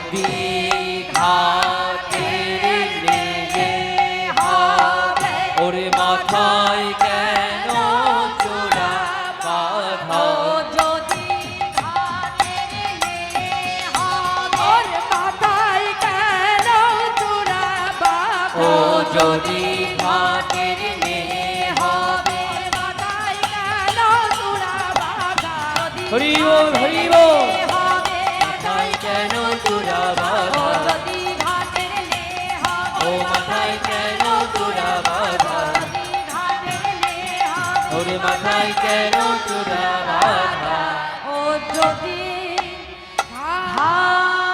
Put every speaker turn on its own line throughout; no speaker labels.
যদি ঘাটের নেয়ে হবে ওরে মাথায় কেন চূড়া বাঁধা
যদি ঘাটের নেয়ে হবে ওর মাথায় কেন চূড়া বাঁধা
ও যদি ঘাটের নেয়ে হবে
মাথায় কেন চূড়া বাঁধা
হরি বল হরি বল
হবে
মাথায় কেন চূড়া বাঁধা
যদি ঘাটের নেয়ে হবে
ও মাথায় কেন চূড়া বাঁধা
ঘাটের নেয়ে হবে
ওরে মাথায় কেন চূড়া বাঁধা
ও যদি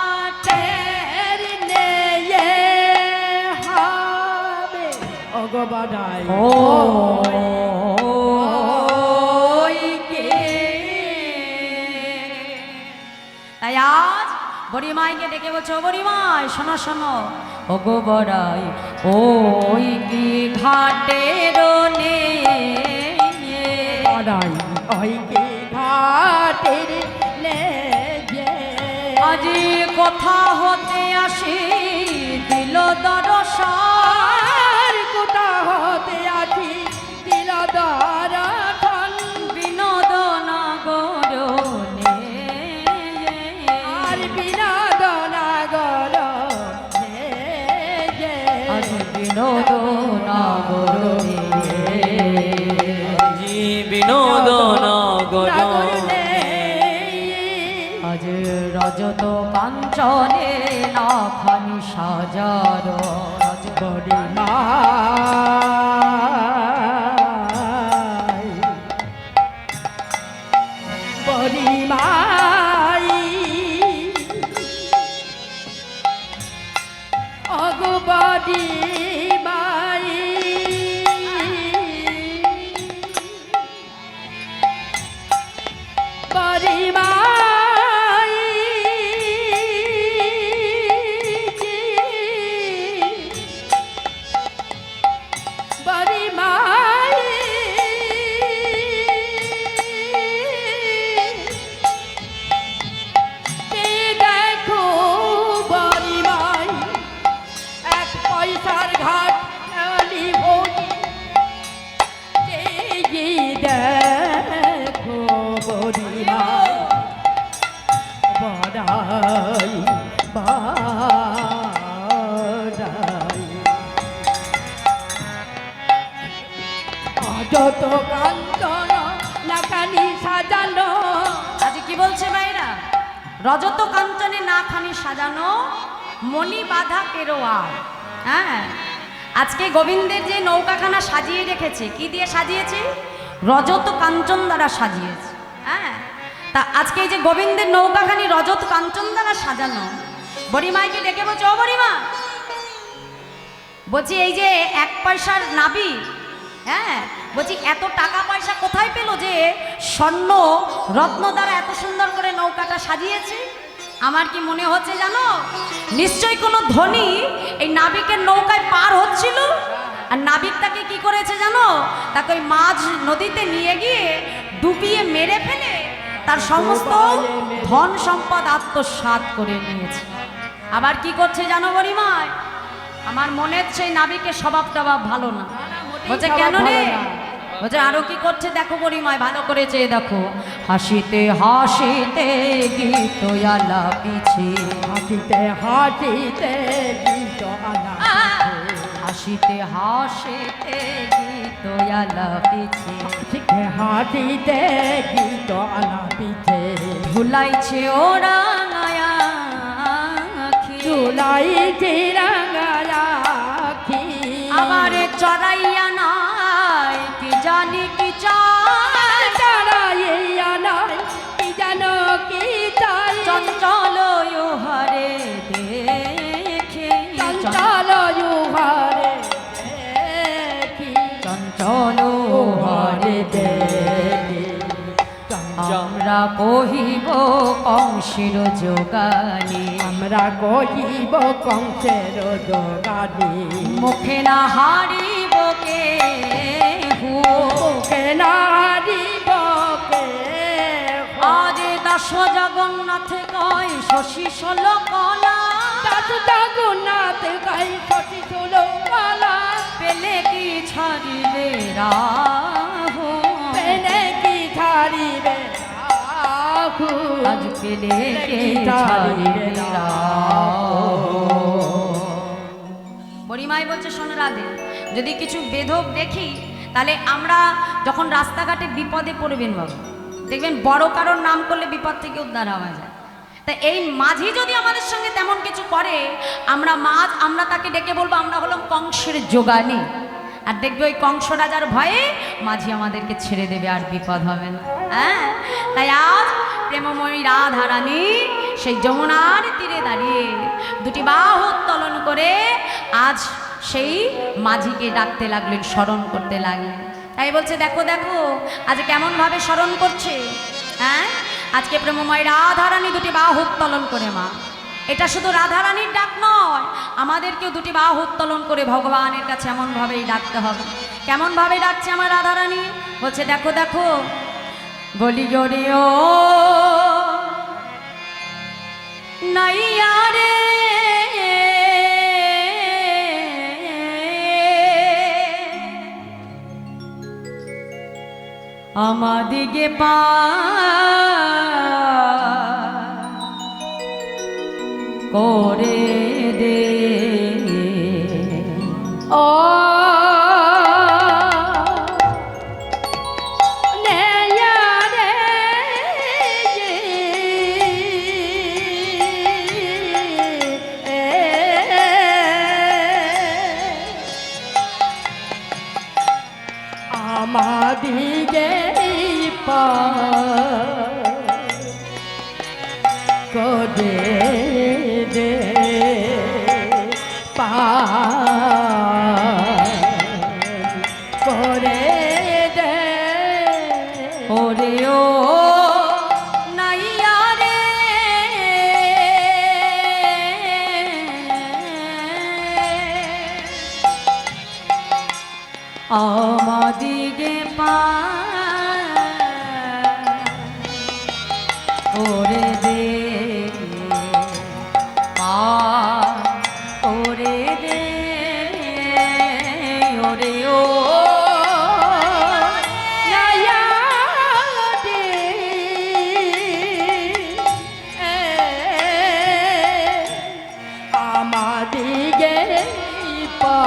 ঘাটের নেয়ে হবে ওগো বাড়াই ওই কে তাই আজ বড়িমাইকে ডেকে বলছো বড়িমাই শোনো শোনো ওগো বড়াই ওই কি ঘাটের নেয়ে
বাড়াই ওই কি ঘাটের নেয়ে
আজ কথা হতে আসি দিল দরসার
কোথা হতে আছি দিল দরাখন
বিনোদন গরনে
আর বিনোদন গর
আজ বিনোদন গরনে
জি বিনোদন গরনে
আজ রজত কাঞ্চনে নাখানি সাজার
বড়ি মাই বড়ি মাই অগো বড়ি মাই বড়ি মাই বড়ি মাই দেখো বড়ি মাই এক পয়সার ঘাট আলি ভোজি দেখো বড়ি মাই বড়াই বড়াই যত কান্তন লাকানি সাজানো
আজ কি বলছে ভাইরা রজত কাঞ্চনে নাখানি সাজানো মণি বাঁধা পেরোয়ার হ্যাঁ আজকে গোবিন্দের যে নৌকাখানা সাজিয়ে রেখেছে কি দিয়ে সাজিয়েছে রজত কাঞ্চন দ্বারা সাজিয়েছে হ্যাঁ তা আজকে এই যে গোবিন্দের নৌকাখানি রজত কাঞ্চন দ্বারা সাজানো বড়িমাইকে ডেকে বলছে ও বড়িমা বলছি এই যে এক পয়সার নাবি হ্যাঁ বলছি এত টাকা পয়সা কোথায় পেলো যে স্বর্ণ রত্ন দ্বারা এত সুন্দর করে নৌকাটা সাজিয়েছে আমার কি মনে হচ্ছে জানো নিশ্চয়ই কোনো ধনী এই নাবিকের নৌকায় পার হচ্ছিল আর নাবিকটাকে কি করেছে জানো তাকে ওই মাঝ নদীতে নিয়ে গিয়ে ডুবিয়ে মেরে ফেলে তার সমস্ত ধন সম্পদ আত্মসাৎ করে নিয়েছে আবার কি করছে জানো বড়িমায় আমার মনে হচ্ছে এই নাবিকের স্বভাব টভাব ভালো না বলছে কেন রে বলছে আরো কি করছে দেখো বড়িমায় ভালো করে চেয়ে দেখো হাসিতে হাসিতে গীত আলাপিছে
হাসিতে হাসিতে গীত আনা
হাসিতে হাসিতে গীত আলাপিছে
হাসিতে হাসিতে গীত আনা পিছে
ভুলাইছে ওরা নয়া
চুলাই চিরাঙ্গারাখি
আমার চড়াইয়া নাই কি জানি কি চাই
চড়াইয়া নাই কি জানো কি চাই
চঞ্চল হরে দেখে
চঞ্চল ইউহারে দেখি
চঞ্চল হরে
দেখি
আমরা কহিব কংসের যোগানি
আমরা কহিব কংসের যোগানি
মুখে না হারিব কে
মুখে নারিব কে
আজ দাস জগন্নাথ কয় শশী ষোল কলা,
দাস জগন্নাথ গাই সতী চলো পালা,
পেলে কি ছাড়িবে রাহু,
পেলে কি ছাড়িবে রাহু,
আজ পেলে কি ছাড়িবে রাহু। বড়িমাই বলছে শোন রাধে, যদি কিছু বেধক দেখি তাহলে আমরা যখন রাস্তাঘাটে বিপদে পড়বেন বাবা, দেখবেন বড় কারোর নাম করলে বিপদ থেকে উদ্ধার হওয়া যায়। তা এই মাঝি যদি আমাদের সঙ্গে তেমন কিছু করে, আমরা তাকে ডেকে বলবো আমরা হলাম কংসের যোগানি, আর দেখবে ওই কংস রাজার ভয়ে মাঝি আমাদেরকে ছেড়ে দেবে, আর বিপদ হবে না। হ্যাঁ, তাই আজ প্রেমময়ী রাধারানী সেই যমুনার তীরে দাঁড়িয়ে দুটি বাহু উত্তোলন করে আজ সেই মাঝিকে ডাকতে লাগলেন, স্মরণ করতে লাগলেন। তাই বলছে দেখো দেখো আজ কেমন ভাবে স্মরণ করছে। হ্যাঁ, আজকে প্রেমময় রাধারানী দুটি বাহু উত্তোলন করে মা, এটা শুধু রাধারানীর ডাক নয়, আমাদেরকেও দুটি বাহু উত্তোলন করে ভগবানের কাছে এমনভাবেই ডাকতে হবে। কেমনভাবে ডাকছে আমার রাধারানী, বলছে দেখো দেখো, বলি গরে ও নাইয়া রে, আমাদিকে পা করে দে,
ও নেয়া রে আমাদিগে পা করে দে, পা করে দে,
ওরে ও নাইয়া রে, আমাদিগে পা ওরে দে, পা ওরে দে, ওরে ও
নায়া দে, আমাদিগে পা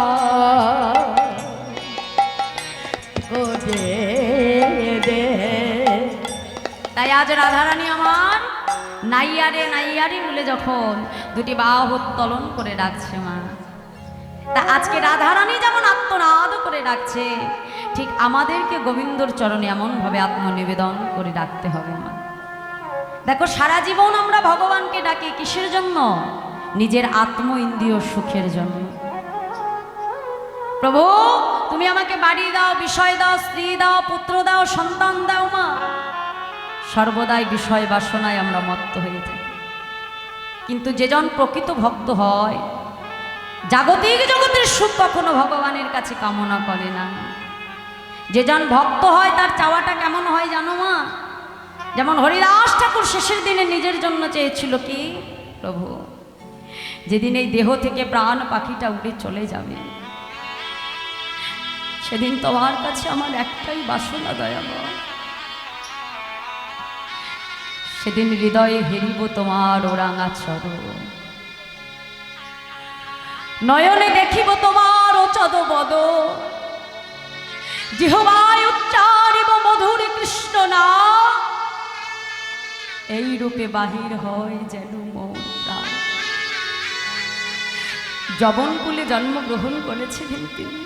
করে দে।
তাই আজ রাধারানী আমার নাইয়ারে বলে যখন দুটি বাহু উত্তোলন করে ডাকছে মা, তা আজকে রাধারানী যেমন আত্মনাদ করে ডাকছে, ঠিক আমাদেরকে গোবিন্দর চরণে এমনভাবে আত্মনিবেদন করে ডাকতে হবে মা। দেখো সারা জীবন আমরা ভগবানকে ডাকি কিসের জন্য? নিজের আত্ম ইন্দ্রিয় সুখের জন্য। প্রভু তুমি আমাকে বাড়ি দাও, বিষয় দাও, স্ত্রী দাও, পুত্র দাও, সন্তান দাও মা। সর্বদাই বিষয় বাসনায় আমরা মত্ত হয়ে থাকি, কিন্তু যেজন প্রকৃত ভক্ত হয় জাগতিক জগতের সুখ কখনো ভগবানের কাছে কামনা করে না। যেজন ভক্ত হয় তার চাওয়াটা কেমন হয় জানো মা? যেমন হরিদাস ঠাকুর শেষের দিনে নিজের জন্য চেয়েছিল কি, প্রভু যেদিন এই দেহ থেকে প্রাণ পাখিটা উড়ে চলে যাবে সেদিন তোমার কাছে আমার একটাই বাসনা দয়াময়, সেদিন হৃদয়ে হেরিব তোমার ওরাঙা চরণ, নয়নে দেখিব তোমার ওচদ বদ, জিহ্বায় উচ্চারিব মধুর কৃষ্ণ নাম, এই রূপে বাহির হয় যেন মোর প্রাণ। যবনকুলে জন্মগ্রহণ করেছিলেন তিনি,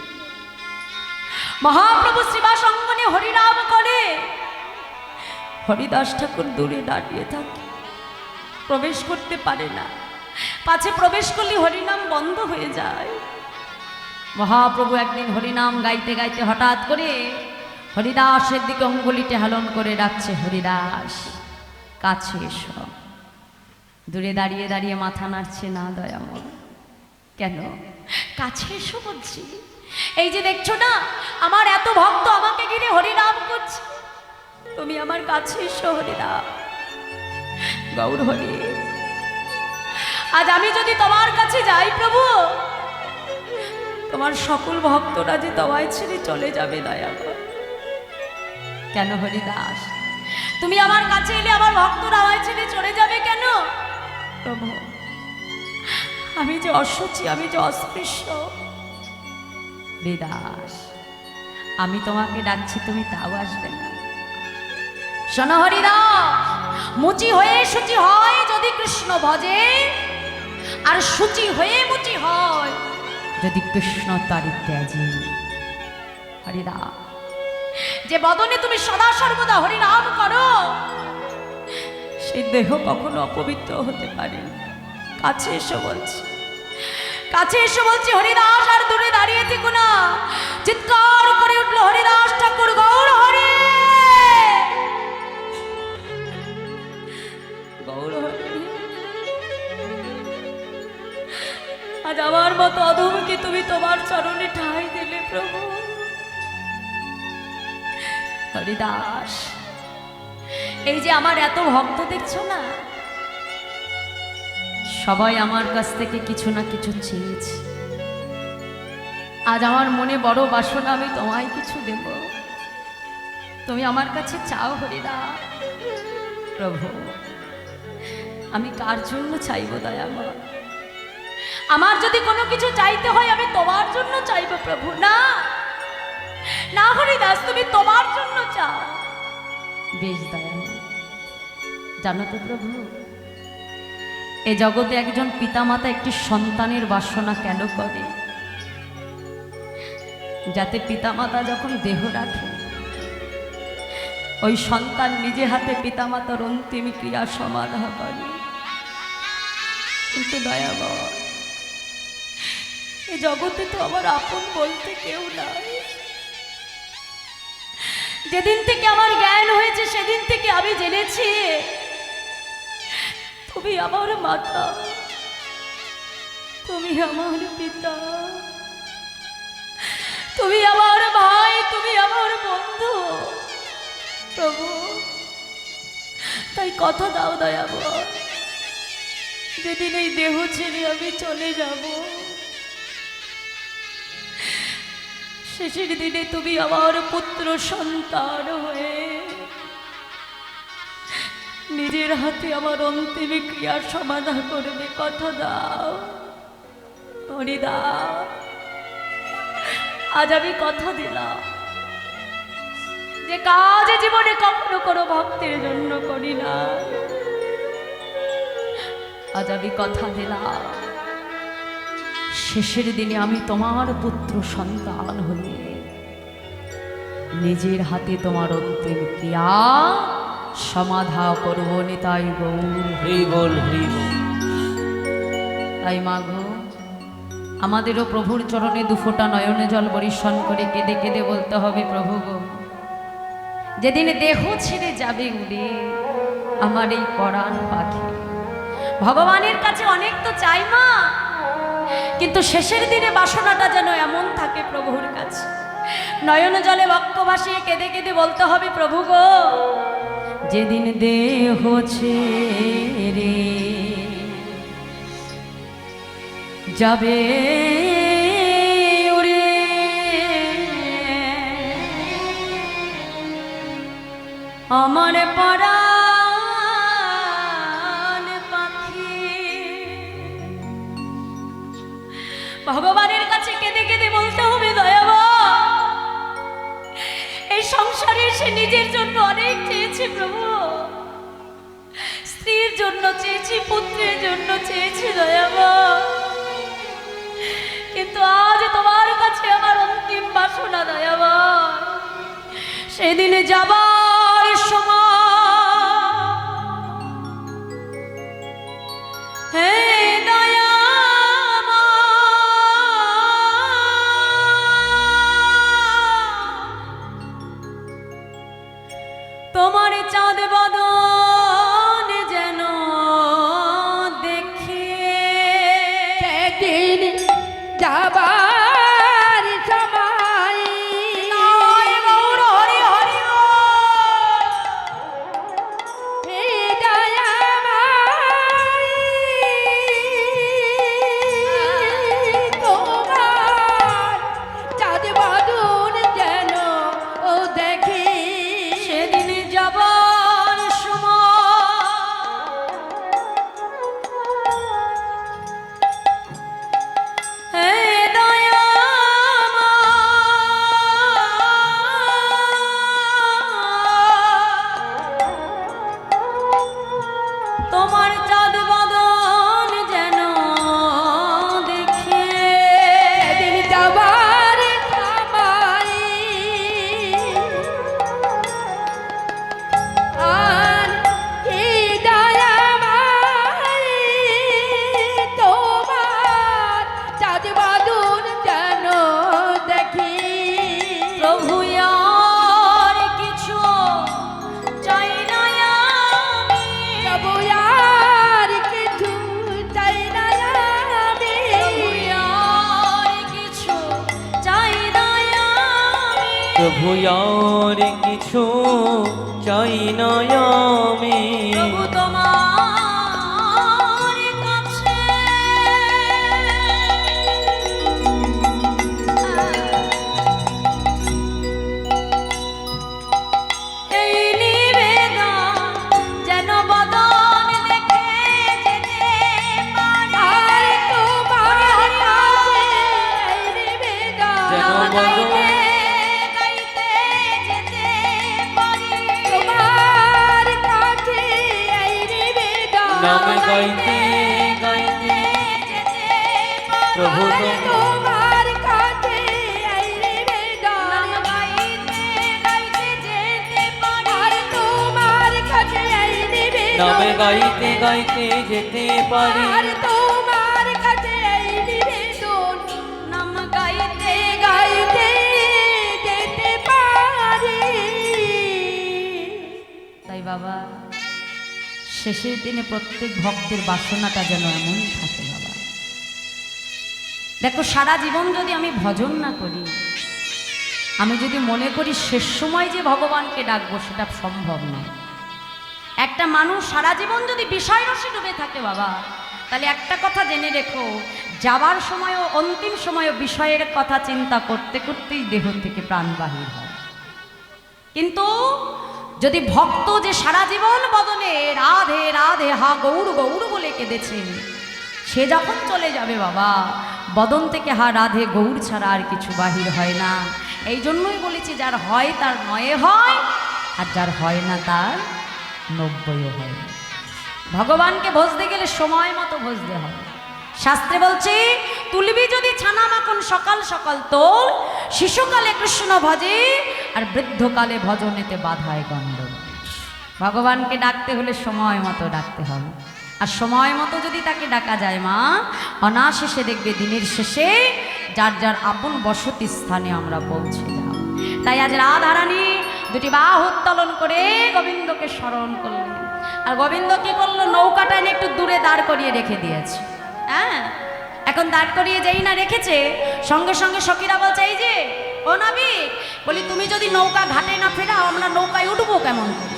মহাপ্রভু শ্রীবাস অঙ্গনে হরিনাম করে হরিদাস ঠাকুর দূরে দাঁড়িয়ে থাকে, প্রবেশ করতে পারে না, পাছে প্রবেশ করলে হরিনাম বন্ধ হয়ে যায়। মহাপ্রভু একদিন হরিনাম গাইতে গাইতে হঠাৎ করে হরিদাসের দিকে অঙ্গুলিতে হেলন করে ডাকছে, হরিদাস কাছে এসো। দূরে দাঁড়িয়ে দাঁড়িয়ে মাথা নাড়ছে, না দয়াময়। কেন কাছে এসো বলছি? এই যে দেখছো না আমার এত ভক্ত আমাকে ঘিরে হরিনাম করছে, তুমি আমার কাছে এসো হরিনাম। গৌর হরি, আজ আমি যদি তোমার কাছে যাই প্রভু, তোমার সকল ভক্তরা যে তোমায় ছেড়ে চলে যাবে দয়া কর। কেন হরিদাস, তুমি আমার কাছে এলে আমার ভক্তরা আমায় ছেড়ে চলে যাবে কেন প্রভু? আমি যে অসুচি, আমি যে অস্পৃশ্য। হরিদাস, আমি তোমাকে ডাকছি, তুমি তাও আসবে না। শোনো হরিদাস, মুচি হয়ে শুচি হয় যদি কৃষ্ণ ভজে, আর শুচি হয়ে মুচি হয় যদি কৃষ্ণ তারি ত্যাজি। হরিদাস, যে বদনে তুমি সদা সর্বদা হরিনাম করো, সেই দেহ কখনো অপবিত্র হতে পারে। কাছে এসো বলছি, কাছে এসো বলছি হরিদাস, আর দূরে দাঁড়িয়ে থেকো না। চিৎকার করে উঠলো হরিদাস ঠাকুর, গৌর হরি, গৌর হরি। আজ আমার মতো অধমকে তুমি তোমার চরণে ঠাঁই দিলে প্রভু। হরিদাস, এই যে আমার এত ভক্ত দেখছো না, সবাই আমার কাছ থেকে কিছু না কিছু চেয়েছে। আজ আমার মনে বড় বাসনা, আমি তোমায় কিছু দেব, তুমি আমার কাছে চাও হরিদাস। প্রভু, আমি কার জন্য চাইব দয়াময়? আমার যদি কোনো কিছু চাইতে হয় আমি তোমার জন্য চাইব প্রভু। না না হরিদাস, তুমি তোমার জন্য চাও। বেশ দয়াময়, জানো তো প্রভু, এ জগতে একজন পিতামাতা একটি সন্তানের বাসনা কেন করে? যাতে পিতামাতা যখন দেহ রাখে, ওই সন্তান নিজে হাতে পিতামাতার অন্তিম ক্রিয়া সমাধা করে। কিন্তু দয়াময়, এ জগতে তো আমার আপন বলতে কেউ নাই। যেদিন থেকে আমার জ্ঞান হয়েছে সেদিন থেকে আমি জেনেছি তুমি আমার মাতা, তুমি আমার পিতা, তুমি আমার ভাই, তুমি আমার বন্ধু প্রভু। তাই কথা দাও দয়াময়, যেদিন এই দেহ ছেড়ে আমি চলে যাব, শেষের দিনে তুমি আমার পুত্র সন্তান হয়ে নিজের হাতে আমার অন্তিম ক্রিয়ার সমাধান করবে। কথা দাও হরিদাস, আজ আমি কথা দিলাম যে কাজ জীবনে কখনো কোনো ভক্তের জন্য করি না। আজ আমি কথা দিলাম, শেষের দিনে আমি তোমার পুত্র সন্তান হয়ে নিজের হাতে তোমার অন্তিম ক্রিয়া সমাধা করব। নিতাই গৌর
হরি বল, হরি বল।
তাই মাগো, আমাদেরও প্রভুর চরণে দুফোঁটা নয়নে জল বরিশন করে কেঁদে কেঁদে বলতে হবে, প্রভু গো, যেদিন দেহ ছেড়ে যাবে উড়ে আমার এই পরাণ পাখি, ভগবানের কাছে অনেক তো চাই মা, কিন্তু শেষের দিনে বাসনাটা যেন এমন থাকে প্রভুর কাছে। নয়ন জলে বক্ষ ভাসিয়ে কেঁদে কেঁদে বলতে হবে, প্রভু গো, যেদিন দেহ ছেড়ে যাবে উড়ে আমার পরাণ পাখি, ভগবানের কাছে কেঁদে কেঁদে বলতে হবে, দয়াময়, এই সংসারে সে নিজের জন্য অনেক চেয়েছে প্রভু, স্ত্রীর জন্য চেয়েছি, পুত্রের জন্য চেয়েছি দয়াময়, কিন্তু আজ তোমার কাছে আমার অন্তিম বাসনা দয়াময়, সেদিনে যাবার সময় হে তোমার চাঁদ বদন যেন দেখে,
সেদিন যাবার সময়
নয় গৌর হরি হরি বল। তোমার চাঁদ বদন যেন দেখে
দিন যাবার খামাই আর কি দয়ামাই তোমার চাঁদ বাদুর যেন দেখি
প্রভু আর কিছু চাই না আমি
প্রভু আর কিছু চাই না আমি
প্রভু আর কিছু চাই না আমি
প্রভু আর কিছু চাই না আমি
প্রভু তোমার কাছে এই নিবেদন যেন বদন দেখে যেতে পারি
আর তোমার কাছে এই নিবেদন
যেন
নাম
বদন
গাইতে যেতে পারি
তোমার কাছে এই নিবেদন
নাম গাইতে গাইতে
যেতে
প্রভু
আর তোমার কাছে এই নিবেদন
নাম গাইতে গাইতে যেতে পারি
আর তোমার কাছে এই নিবেদন
নামে গাইতে গাইতে যেতে পারি
আর তোমার কাছে এই নিবেদন
নাম গাইতে
গাইতে যেতে পারি
তাই বাবা শেষের দিনে প্রত্যেক ভক্তের বাসনাটা যেন এমনই থাকে বাবা। দেখো সারা জীবন যদি আমি ভজন না করি, আমি যদি মনে করি শেষ সময় যে ভগবানকে ডাকবো, সেটা সম্ভব নয়। একটা মানুষ সারা জীবন যদি বিষয় রসে ডুবে থাকে বাবা, তাহলে একটা কথা জেনে রেখো, যাবার সময়ও অন্তিম সময়ও বিষয়ের কথা চিন্তা করতে করতেই দেহ থেকে প্রাণ বাহির হয়। কিন্তু যদি ভক্ত যে সারা জীবন বদনে রাধে রাধে হা গৌর গৌর বলে কেঁদেছে, সে যখন চলে যাবে বাবা, বদন থেকে হা রাধে গৌর ছাড়া আর কিছু বাহির হয় না। এই জন্যই বলেছি, যার হয় তার 9 হয়, আর যার হয় না তার 90 হয়। ভগবানকে ভজতে গেলে সময় মতো ভজতে হবে। শাস্ত্রে বলছে, তুলবি যদি ছানা মাখন সকাল সকাল তোল, শিশুকালে কৃষ্ণ ভজে আর বৃদ্ধকালে ভজনেতে বাধায় গণ্ডগোল। ভগবানকে ডাকতে হলে সময় মতো ডাকতে হবে, আর সময় মতো যদি তাকে ডাকা যায় মা, অনাশেষে দেখবে দিনের শেষে যার যার আপন বসতি স্থানে আমরা পৌঁছে যাব। তাই আজ রাধারানী দুটি বাহু উত্তোলন করে গোবিন্দকে স্মরণ করলেন। আর গোবিন্দ কি করলো, নৌকাটা এনে একটু দূরে দাঁড় করিয়ে রেখে দিয়েছে। হ্যাঁ, এখন দাঁড় করিয়ে যেই না রেখেছে, সঙ্গে সঙ্গে সখীরা বলছে, এই যে ও নাবিক, বলি তুমি যদি নৌকা ঘাটে না ফেরাও, আমরা নৌকায় উঠবো কেমন করে?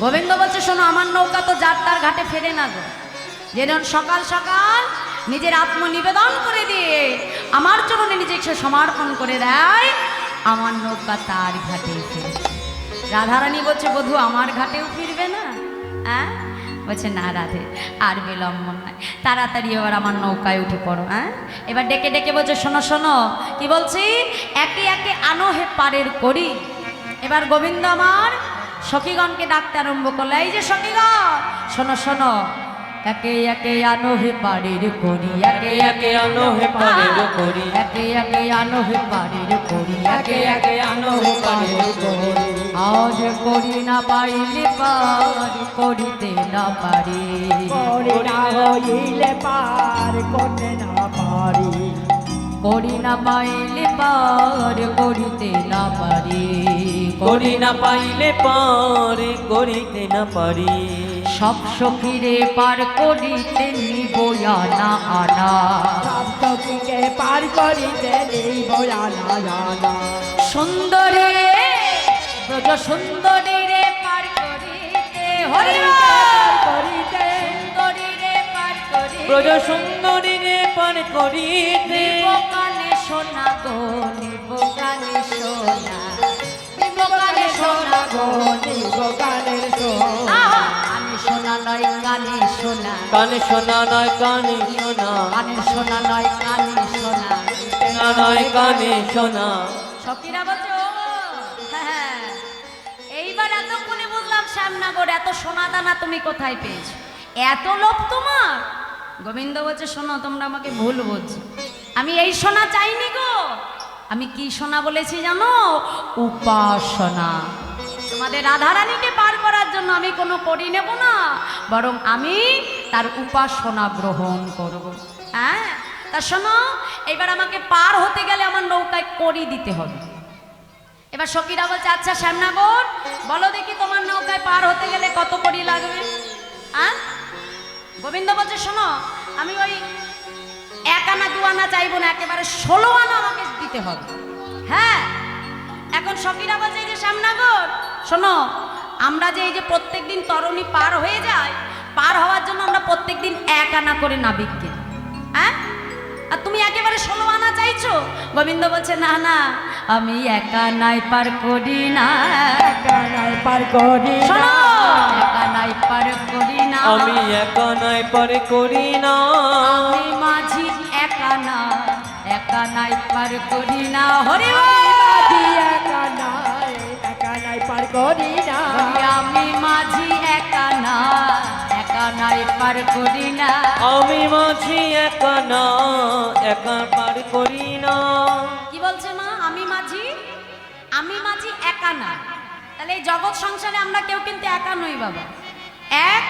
গোবিন্দ বলছে, শোনো, আমার নৌকা তো যার তার ঘাটে ফেরে না গো। যেদিন সকাল সকাল নিজের আত্মনিবেদন করে দিয়ে আমার চরণে নিজেকে সমর্পণ করে দেয়, আমার নৌকা তার ঘাটেই ফিরে। রাধারানী বলছে, বধূ আমার ঘাটেও ফিরবে না? হ্যাঁ, বলছে, না রাধে, আর বিলম্ব নয়, তাড়াতাড়ি এবার আমার নৌকায় উঠে পড়ো। হ্যাঁ, এবার ডেকে ডেকে বলছে, শোনো শোনো, কি বলছি, একে একে আনো হে পারের করি। এবার গোবিন্দ আমার সখীগণকে ডাকতে আরম্ভ করলো, এই যে সখীগণ, শোনো শোনো, একে একে আনো হে পারের করি, একে
একে আনো হে পারের করি,
একে একে আনো হে পারের করি,
একে একে আনো হে পারের করি।
আজ করি না পাইলে পার করিতে না পারি,
করি না হইলে পার করতে না পারি,
করি না পাইলে পার করিতে না পারি,
করি না পাইলে পার করিতে না পারি।
সব সখীরে পার করিতে নিব আনা আনা,
সপ্তকে পার করিতে নিব আনা আনা,
সুন্দরে ব্রজ সুন্দরী রে পার করিতে, হরি
পার করিতে
সুন্দরী রে পার করিতে,
ব্রজ সুন্দরী রে পার করিতে,
নিব কানে সোনা গো, নিব কানে সোনা, নিব কানে সোনা গো,
নিব গানের সোনা,
আহা, কানে সোনা নয় কানে সোনা,
কানে শোনা নয় কানে শোনা,
কানে সোনা নয় কানে সোনা।
শোনা নয় কানে শোনা।
সখীরা বলছে, ও হ্যাঁ, এইবার এতক্ষণে বুঝলাম শ্যামনগর, এত সোনা দানা তুমি কোথায় পেয়েছো? এত লোভ তোমার? গোবিন্দ বলছে শোনো, তোমরা আমাকে ভুল বলছো, আমি এই সোনা চাইনি গো। আমি কি সোনা বলেছি জানো? উপাসনা। তোমাদের রাধারানীকে পার করার জন্য আমি কোনো করি নেব না, বরং আমি তার উপাসনা গ্রহণ করব। হ্যাঁ, তা শোনো, এবার আমাকে পার হতে গেলে আমার নৌকায় কড়ি দিতে হবে। এবার সখীরা বলছে আচ্ছা শ্যামনগর, বলো দেখি তোমার নৌকায় পার হতে গেলে কত কড়ি লাগবে? হ্যাঁ, গোবিন্দ বলছে শোনো, আমি ওই 1 আনা 2 আনা চাইবো না, একেবারে 16 আনা আমাকে দিতে হবে। হ্যাঁ, এখন সখীরা বলছে এই যে শ্যামনগর শোনো, আমরা যে এই যে প্রত্যেকদিন তরণী পার হয়ে যায়, পার হওয়ার জন্য আমরা প্রত্যেকদিন 1 আনা করে নাবিক কিনি। হ্যাঁ, আর তুমি একেবারে 16 আনা চাইছো? গোবিন্দ বলছে না না, আমি 1 আনায় পার করি না,
1 আনায় পার করি না,
শোনো, 1 আনায় পার করি না,
আমি 1 আনায় পার করি না,
আমি মাঝি 1 আনায় পার করি না। হরি
মাঝি 1 আনায় পার করি না,
আমি মাঝি 1 আনায় পার করি না,
আমি মাঝি 1 আনা পার করি না।
কি বলছে মা? আমি মাঝি 1 আনা। তাহলে এই জগৎ সংসারে আমরা কেউ কিন্তু একা নই বাবা। এক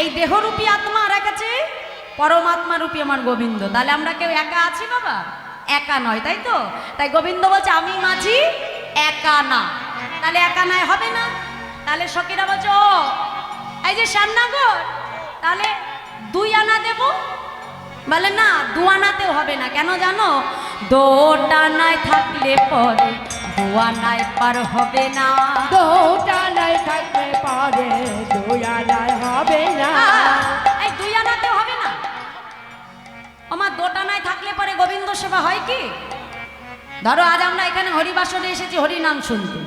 এই দেহরূপী আত্মা, আর এক আছে পরমাত্মা রূপী আমার গোবিন্দ। তাহলে আমরা কেউ একা আছি বাবা? একা নয়, তাই তো? তাই গোবিন্দ বলছে আমি মাঝি 1 আনা। তাহলে 1 আনায় হবে না। তাহলে সখীরা বলছে ও এই যে শ্যামনগর, তাহলে 2 আনা দেব? বলে না, 2 আনাতেও হবে না। কেন জানো? 2 আনায় থাকলে পরে 2 আনায় পার হবে না।
2 আনায় থাকলে পারে 2 আনায় হবে না।
এই 2 আনাতেও হবে না। আমার 2 আনায় থাকলে পরে গোবিন্দ সেবা হয় কি? ধরো আজ আমরা এখানে হরিবাসনে এসেছি হরিনাম শুনতে,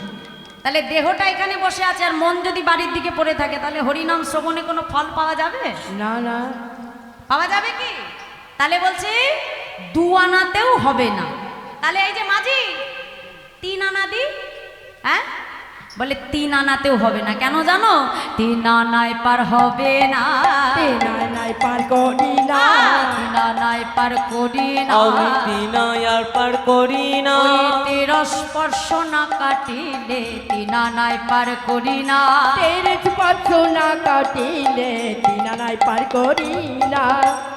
তাহলে দেহটা এখানে বসে আছে আর মন যদি বাড়ির দিকে পড়ে থাকে, তাহলে হরিনাম শ্রবণে কোনো ফল পাওয়া যাবে?
না না,
পাওয়া যাবে কি? তাহলে বলছি 2 আনাতেও হবে না। তাহলে এই যে মাঝি 3 আনা দি। হ্যাঁ, বলে 3 আনাতেও হবে না। কেন জানো? 3 আনায় পার হবে না,
3 আনায় পার করি না,
3 আনায় পার করি না,
আমি 3 আনায় পার করি না,
তেরো স্পর্শ না কাটিলে 3 আনায় পার করি না।
13 স্পর্শ না কাটিলে 3 আনায় পার করি না।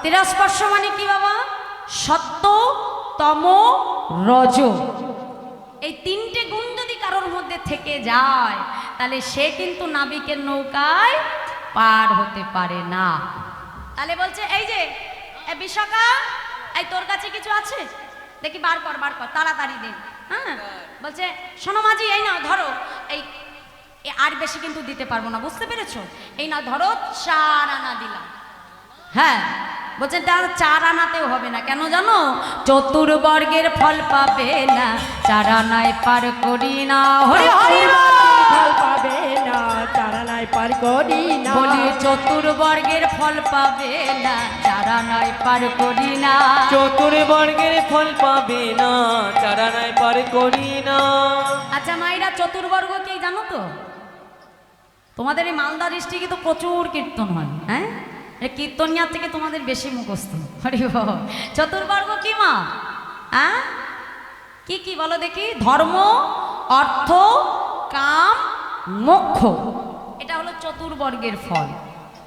13 স্পর্শ মানে কি বাবা? সত্য, তম, রজ। এই 3টে গুণ যদি কারোর মধ্যে থেকে যায়, তাহলে সে কিন্তু নাবিকের নৌকায় পার হতে পারে না। তাহলে বলছে এই যে বিশাখা, এই তোর কাছে কিছু আছে দেখি, বার কর তাড়াতাড়ি দে। হ্যাঁ, বলছে শোনো মাঝি, এই নাও ধরো, এই আর বেশি কিন্তু দিতে পারবো না, বুঝতে পেরেছো? এই নাও ধরো, 4 আনা দিলাম। হ্যাঁ, বলছে তার 4 আনাতেও হবে না। কেন জানো? চতুর্বর্গের ফল পাবে না, 4 আনায় পার করি না। হরি হরি
ফল পাবে না, 4 আনায় পার করি না।
বলি চতুর্বর্গের ফল পাবে না, 4 আনায় পার করি না।
চতুর্বর্গের ফল পাবে না, 4 আনায় পার করি না।
আচ্ছা মায়েরা, চতুর্বর্গ কি জানো তো? তোমাদের এই মালদা ডিস্ট্রিক্টে তো প্রচুর কীর্তন হয়। হ্যাঁ, কীর্তনিয়ার থেকে তোমাদের বেশি মুখস্থ। হরি বল। চতুর্বর্গ কি মা? হ্যাঁ, কি কি বলো দেখি? ধর্ম, অর্থ, কাম, মোক্ষ, এটা হলো চতুর্বর্গের ফল।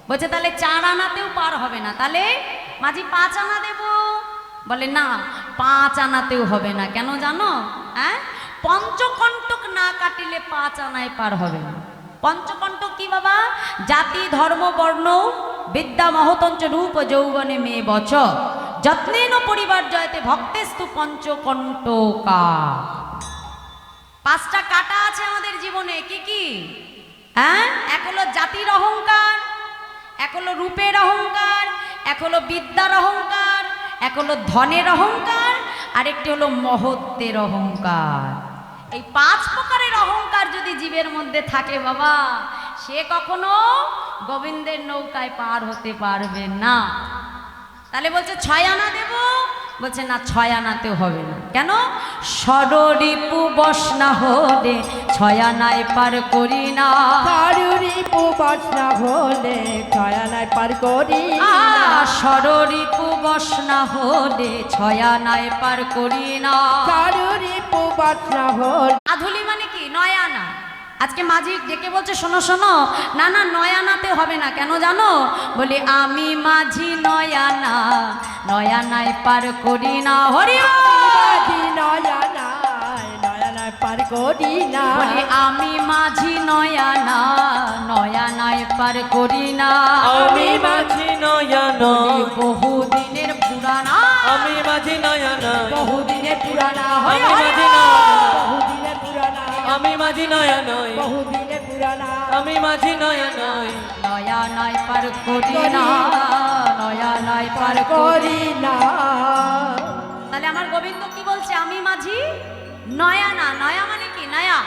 বলছে তাহলে 4 আনাতেও পার হবে না। তাহলে মাঝি 5 আনা দেব? বলে না, 5 আনাতেও হবে না। কেন জানো? হ্যাঁ, পঞ্চকণ্টক না কাটিলে 5 আনায় পার হবে না। পঞ্চকণ্টক কি বাবা? জাতি, ধর্ম, বর্ণ, বিদ্যা, মহতঞ্চ, রূপ, যৌবনে মেয়ে বচ, যত্নেন পরিবার জয়তে ভক্তেস্তু পঞ্চকণ্টকা। 5টা কাটা আছে আমাদের জীবনে। কি কি? হ্যাঁ, এক হলো জাতির অহংকার, এক হলো রূপের অহংকার, এক হলো বিদ্যার অহংকার, এক হলো ধনের অহংকার, আরেকটি হলো মহত্বের অহংকার। এই 5 প্রকারের অহংকার যদি জীবের মধ্যে থাকে বাবা, সে কখনো গোবিন্দের নৌকায় পার হতে পারবে না। তাহলে বলছে 6 আনা দেব? বলছে না, 6 আনাতেও হবে না। কেন? ষড়রিপু বশ না হলে 6 আনায় পার করি না।
ষড়রিপু বশ না হলে 6 আনায় পার করি না।
ষড়রিপু বশ না হলে 6 আনায় পার করি না।
ষড়রিপু বশ না হলে।
আধুলি মানে কি? 9 আনা। আজকে মাঝি ডেকে বলছে, শোনো শোনো, না না 9 আনাতে হবে না। কেন জানো? বলি আমি মাঝি 9 আনা, 9 আনায় পার করি না। হরি
মাঝি 9 আনায় পার করি না।
বলি আমি মাঝি 9 আনা, 9 আনায় পার করি না।
আমি মাঝি 9 আনা,
বহুদিনের পুরানা।
আমি মাঝি 9 আনা,
বহুদিনের পুরানা।
আমি মাঝি 9 আনা,
বহুদিনের পুরানা।
আমি মাঝি 9 আনা,
বহুদিনের পুরানা।
আমি মাঝি 9 আনা,
9 আনায় পার করি না, 9 আনায় পার করি
করি না।
তাহলে আমার গোবিন্দ কি বলছে? আমি মাঝি 9 আনা। নয়া মানে কি? নয়া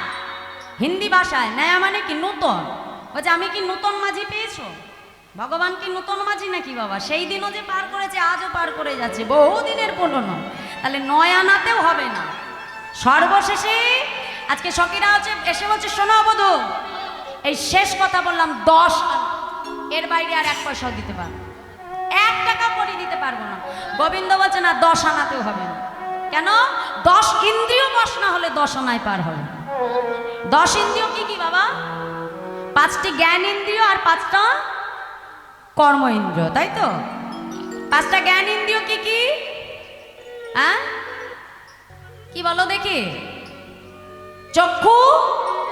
হিন্দি ভাষায় নয়া মানে কি? নূতন। বলছে আমি কি নূতন মাঝি পেয়েছো? ভগবান কি নূতন মাঝি নাকি বাবা? সেই দিনও যে পার করেছে, আজও পার করে যাচ্ছে, বহুদিনের পুরনো। তাহলে 9 আনাতেও হবে না। সর্বশেষে আজকে সখীরা হচ্ছে এসে বলছে, শোনো বধূ, এই শেষ কথা বললাম, 10 আনা, এর বাইরে আর 1 পয়সাও দিতে পারবো, 1 টাকা করে দিতে পারবো না। গোবিন্দ বলছে না, 10 আনাতেও হবে না। কেন? 10 ইন্দ্রিয় বশ না হলে 10 আনায় পার হবে। 10 ইন্দ্রিয় কি কি বাবা? 5টি জ্ঞান ইন্দ্রিয় আর 5টা কর্ম ইন্দ্রিয়, তাই তো? 5টা জ্ঞান ইন্দ্রিয় কি কি? হ্যাঁ, কি বলো দেখি? চক্ষু,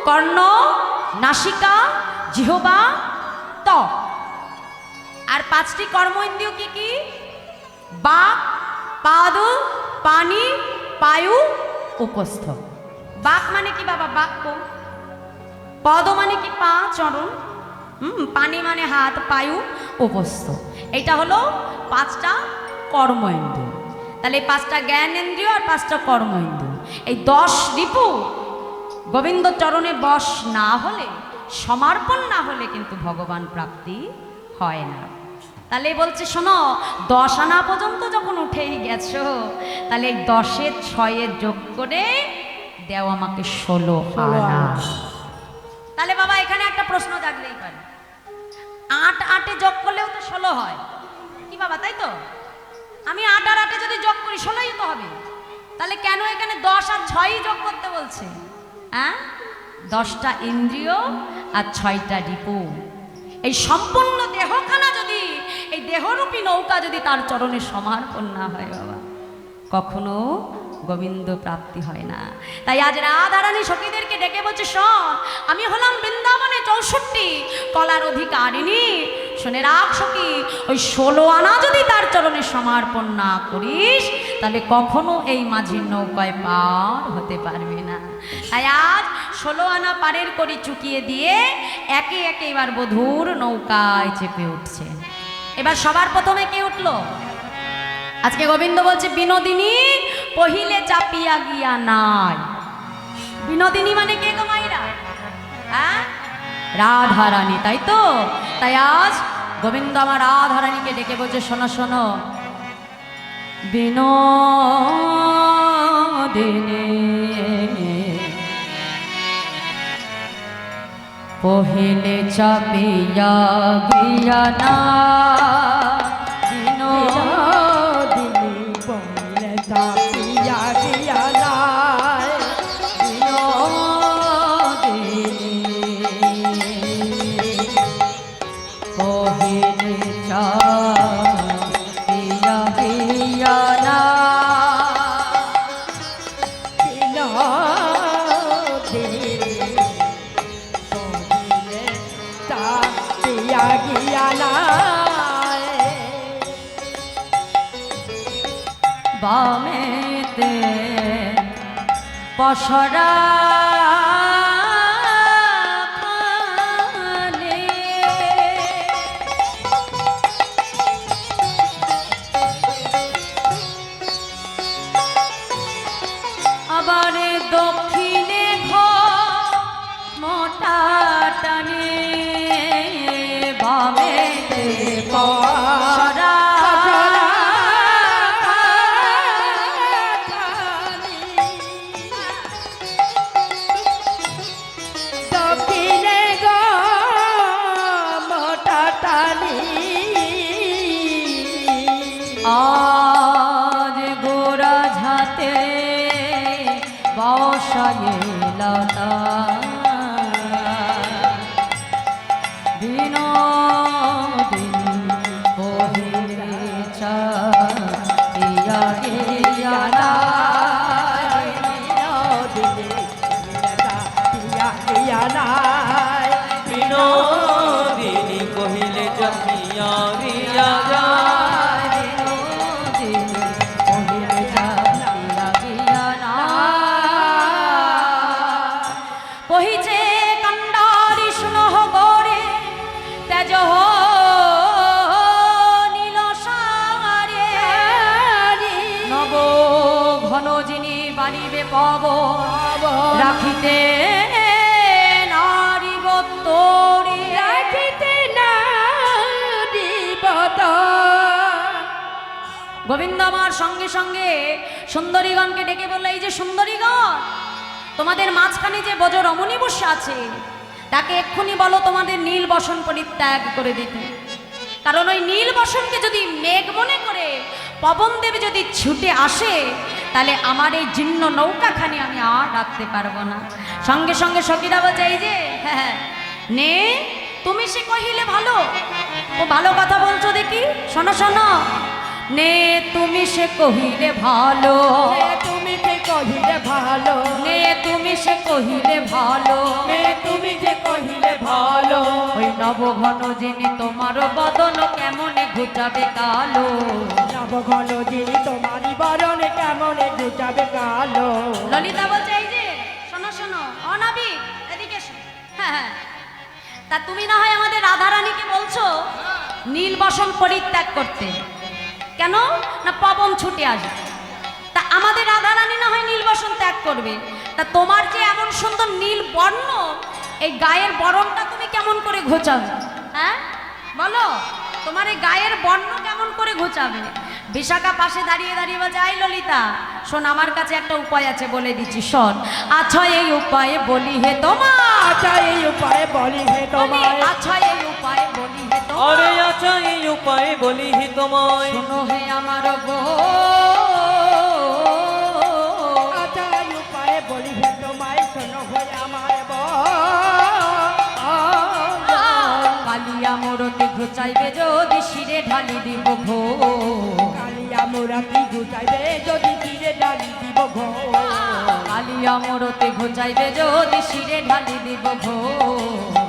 কর্ণ, নাসিকা, জিহ্বা, ত্বক। আর 5টি কর্ম ইন্দ্রিয় কি কি? বাক, পাদ, পানি, পায়ু, উপস্থ। বাক মানে কি বাবা? বাক্য। পদ মানে কি? পা, চরণ। পানি মানে হাত, পায়ু, উপস্থ। এটা হলো 5টা কর্ম ইন্দ্রিয়। তাহলে এই 5টা জ্ঞান ইন্দ্রিয় আর 5টা কর্ম ইন্দ্রিয়, এই 10 রিপু গোবিন্দ চরণে বশ না হলে, সমর্পণ না হলে কিন্তু ভগবান প্রাপ্তি হয় না। তাহলে বলছে শোনো, 10 আনা পর্যন্ত যখন উঠেই গেছো, তাহলে এই 10-এ 6-এ যোগ করে দেও আমাকে 16 আনা। তাহলে বাবা এখানে একটা প্রশ্ন জাগলেই পারে, 8 8-এ যোগ করলেও তো 16 হয় কি বাবা, তাই তো? আমি 8 আর 8-এ যদি যোগ করি 16ই তো হবে। তাহলে কেন এখানে 10 আর 6ই যোগ করতে বলছে? হ্যাঁ, 10টা ইন্দ্রিয় আর 6টা রিপু, এই সম্পূর্ণ দেহখানা যদি, এই দেহরূপী নৌকা যদি তার চরণে সমর্পণ না হয় বাবা, কখনো গোবিন্দ প্রাপ্তি হয় না। তাই আজ রাধারানী সখীদেরকে ডেকে বলছে, শোন, আমি হলাম বৃন্দাবনে 64 কলার অধিকারিণী, শুনে রাখ সখী, ওই 16 আনা যদি তার চরণে সমর্পণ না করিস, তাহলে কখনো এই মাঝির নৌকায় পার হতে পারবি না। তাই আজ 16 আনা পারের করি চুকিয়ে দিয়ে একে একে এবার বধূর নৌকায় চেপে উঠছে। এবার সবার প্রথমে কে উঠলো? আজকে গোবিন্দ বলছে, বিনোদিনী পহিলে চাপিয়া গিয়া নাই। বিনোদিনী মানে কে গো মাইরা? হ্যাঁ, রাধারানী, তাই তো? তাই আজ গোবিন্দ আমার রাধারানীকে ডেকে বলছে, শোনো শোনো বিনোদিনী পহিলে চাপিয়া গিয়া না।
বিনোদিনী পহিলে চাপিয়া গিয়া নাই।
পহিলে চাপিয়া গিয়া না। বামেতে পসরা খালে, আবার দক্ষিণে ঘর মোটা টানে। বামেতে পসরা
রানী
আজ গোরা ঝাতে বসায়ে লতা বিনোদিনী বহিরে চাহিয়া গিয়া না
বিনোদিনী কহিলে চাহিয়া রিয়া যায়
পহিছে কণ্ডারি স্নেহ গড়ে তেজ নীল সারে নব ঘন যিনি বাড়িবে পব রাখিতে নারী বত্তরি
রাখিতে নারী বত
গোবিন্দ আমার সঙ্গে সঙ্গে সুন্দরীগণকে ডেকে বললো, এই যে সুন্দরীগণ, তোমাদের মাঝখানে যে বজ রমণী বসে আছে তাকে এক্ষুনি বলো তোমাদের নীল বসন পরিত্যাগ করে দিতে। কারণ ওই নীল বসনকে যদি মেঘ মনে করে পবন দেব যদি ছুটে আসে তাহলে আমার এই জীর্ণ নৌকাখানি আমি আর রাখতে পারবো না। সঙ্গে সঙ্গে সখীরা বলছে, এই যে হ্যাঁ নে তুমি সে কহিলে ভালো, ও ভালো কথা বলছো দেখি, শোনো শোনো, নে তুমি সে কহিলে ভালো,
তুমি যে কহিলে ভালো,
নে তুমি সে কহিলে ভালো,
তুমি যে কহিলে ভালো,
ওই নবঘন যিনি তোমার বদন কেমনে ঘুচাবে কালো,
নবঘন যিনি তোমারি বরণে কেমনে ঘুচাবে কালো।
ললিতা বলছে, এই যে শোনো শোনো অনাবি এদিকে এসো। হ্যাঁ হ্যাঁ, তা তুমি না হয় আমাদের রাধারানীকে বলছো নীল বসন পরিত্যাগ করতে, কেন না পবন ছুটে আসবে। তা আমাদের রাধারানী না হয় নীল বসন ত্যাগ করবে, তা তোমার যে এমন সুন্দর নীল বর্ণ, এই গায়ের বরণটা তুমি কেমন করে ঘোচাবে? হ্যাঁ বলো, তোমার এই গায়ের বর্ণ কেমন করে ঘোচাবে? বিশাখা পাশে দাঁড়িয়ে দাঁড়িয়ে বলছে, আই ললিতা শোন, আমার কাছে একটা উপায় আছে, বলে দিচ্ছি শোন। আচ্ছা এই উপায়ে বলি হে তোমার,
আচ্ছা এই উপায়ে বলি হে তোমায়,
আচ্ছা এই উপায়ে বলি হে তোমার,
আরে আচ্ছা এই উপায়ে বলি হি তোমায়,
শোনো হে আমার গো,
আচ্ছা এই উপায়ে বলি হে তোমায়, শোনো হয়ে আমার
কালিয়া মোরতে ঘুচাইবে যদি শিরে ঢালি দিব ভো,
কালিয়া মোরাতি ঘুচাইবে যদি তীরে ডালি দিব ঘো,
কালিয়া মোরতে ঘুচাইবে যদি শিরে ঢালি দিব ভো,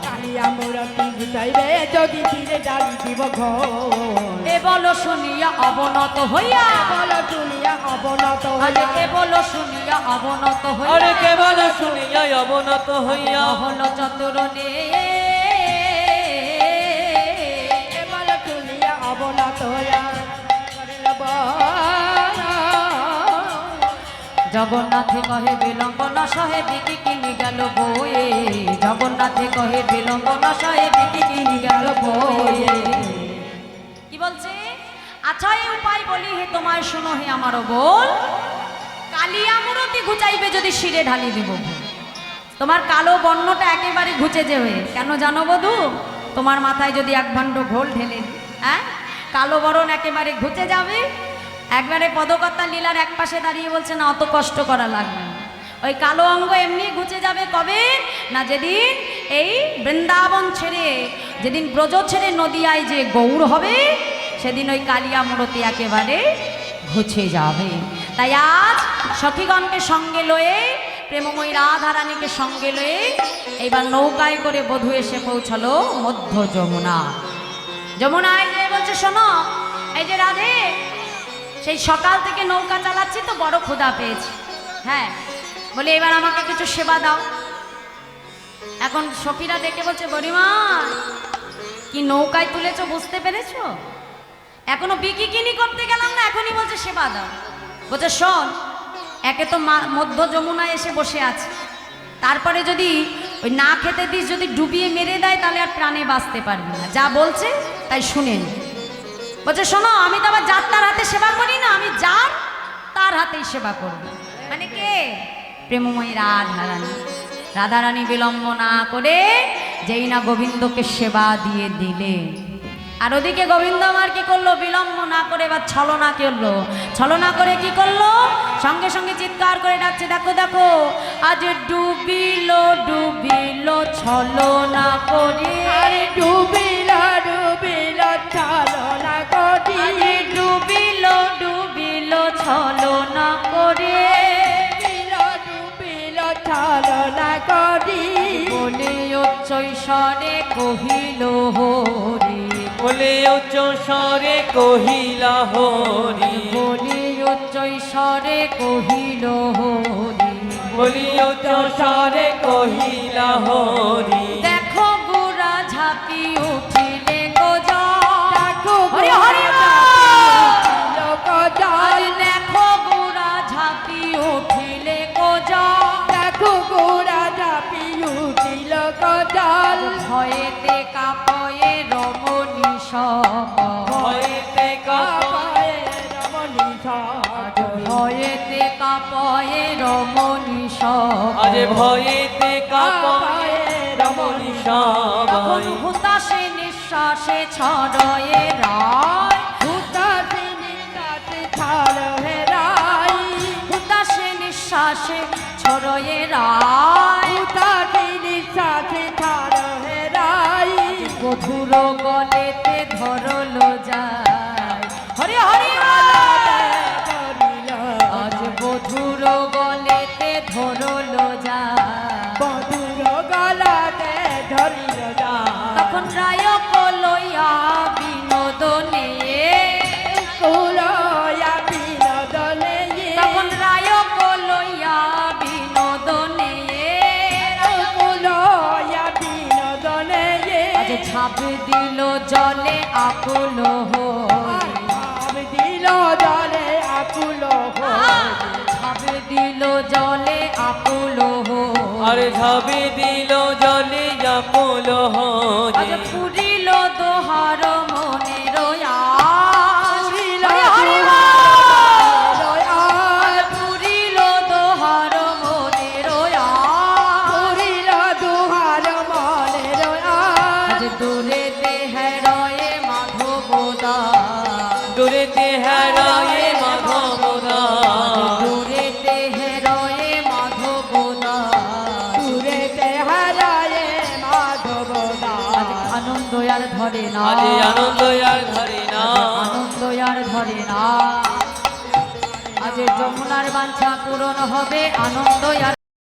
কালিয়া মোরাতি ঘুচাইবে যদি তীরে ডালি দিব ঘো।
এ বলো শুনিয়া অবনত হইয়া,
বলো শুনিয়া অবনত
আরে
হইয়া,
এ বলো শুনিয়া অবনত
আরে
হইয়া,
কেবল শুনিয়া অবনত হইয়া,
হলো চতুরনে
বলো শুনিয়া অবনত হইয়া, করিল
জগন্নাথে কহে বিলম্ব না সহে বিকি কিনি গেল বয়ে, জগন্নাথে কহে বিলম্ব না সহে বিকি কিনি গেল বয়ে। কি বলছে? আচ্ছা এই উপায় বলি হে তোমায়, শোনো হে আমারও বল, কালিয়া মুরতি ঘুচাইবে যদি শিরে ঢালি দিব ভো। তোমার কালো বর্ণটা একেবারে ঘুচে যাবে, কেন জানো বধূ? তোমার মাথায় যদি এক ভাণ্ড ঘোল ঢেলে দিই, হ্যাঁ কালো বরণ একেবারে ঘুচে যাবে। একবারে পদকর্তা লীলার এক পাশে দাঁড়িয়ে বলছে, না অত কষ্ট করা লাগবে না, ওই কালো অঙ্গ এমনি ঘুচে যাবে কবে না যেদিন এই বৃন্দাবন ছেড়ে, যেদিন ব্রজ ছেড়ে নদিয়ায় যে গৌর হবে, সেদিন ওই কালিয়া মূরতি একেবারে ঘুচে যাবে। তাই আজ সখীগণকে সঙ্গে লয়ে, প্রেমময়ী রাধারানীকে সঙ্গে লয়ে এইবার নৌকায় করে বধূ এসে পৌঁছালো মধ্য যমুনা। যমুনায় যে বলছে, শোনো এই যে রাধে, সেই সকাল থেকে নৌকা চালাচ্ছি তো বড় ক্ষুধা পেয়েছি, হ্যাঁ বলে এবার আমাকে কিছু সেবা দাও। এখন সখীরা ডেকে বলছে, বড়িমা কি নৌকায় তুলেছো বুঝতে পেরেছো? এখনো বিকি কিনি করতে গেলাম না, এখনই বলছে সেবা দাও। বলছে শোন, একে তো মধ্য যমুনায় এসে বসে আছে, তারপরে যদি ওই না খেতে দিস, যদি ডুবিয়ে মেরে দেয় তাহলে আর প্রাণে বাঁচতে পারবি না, যা বলছে তাই শুনেন। বলছে শোনো, আমি তো আবার যার তার হাতে সেবা করি না, আমি যার তার হাতেই সেবা করব। মানে কে? প্রেমময়ী রাধারানী। রাধারানী বিলম্ব না করে যেই না গোবিন্দকে সেবা দিয়ে দিলে, আর ওদিকে গোবিন্দ আমার কি করলো, বিলম্ব না করে বা ছলনা করলো, ছলনা করে কি করলো, সঙ্গে সঙ্গে চিৎকার করে ডাকছে, দেখো দেখো আজ ডুবিল ডুবিল ছলনা করে,
আরে ডুবিল ডুবিল ছলনা করি,
আজ ডুবিল ডুবিল ছলনা করে,
ডুবিল ডুবিল ছলনা করি,
বলে উচ্চৈস্বরে কহিল হরি,
বলে উচ্চ স্বরে কহিলা হরি,
বলি উচ্চৈস্বরে কহিল হরি,
বলি উচ্চ স্বরে কহিলা হরি।
দেখো গোরা ঝাঁপি উঠিলে গোজা,
দেখো
হরি হরি
লোক
আজ
জল,
দেখো গোরা ঝাঁপি উঠিলে গোজা,
দেখো গোরা ঝাঁপি উঠিল জল,
ভয়েতে কাপয়ে রমণী সব,
ভয়েতে কাঁপে
রমণী সব,
ভয়েতে কাপয়ে রমণী সব,
আজ ভয়েতে কাঁপে রমণী
তখন
সবাই।
হুতাশে নিঃশ্বাসে ছড়য়ে রায়,
হুতাশে নিঃশ্বাসে ছাড় হেরাই,
হুতাশে নিঃশ্বাসে ছড়য়ে রায়,
হুতাশে নিঃশ্বাসে ছাড় হেরাই,
বধুর গলেতে ধরলো যায়, হরি হরি
ধরিল
আজ বধুর গলেতে ধরলো যায়,
বধুর গলাতে ধরিল
তখন রায় লইয়া বিনোদনে,
কুলয়া বিনোদনে,
তখন রায় লইয়া বিনোদনে,
কুলয়া বিনোদনে,
আজ ঝাঁপ দিল জলে আকুল হয়ে,
আমি দিল জলে আকুল
ঝাঁপ দিল জলে আকুল হয়ে,
আরে ঝাঁপে দিল জলে আকুল
আজ
হয়ে।
পুরিল দোহার মনের
পুরিল
হরি হরি
দয়াল,
পুরিল দোহার মনের
পুরিল দুহার মনে দয়াল,
আজ দূরে দেহরয়ে মাধবদা,
দূরেতে হারায়ে মাধবদা,
দূরে দেহরয়ে মাধবদা,
দূরেতে হারায়ে মাধব
আজ আনন্দ আর ধরে না,
আজ আনন্দ আর ধরে না,
আনন্দ আর ধরে না, আজ যমুনার বাঞ্ছা পূরণ হবে, আনন্দ আর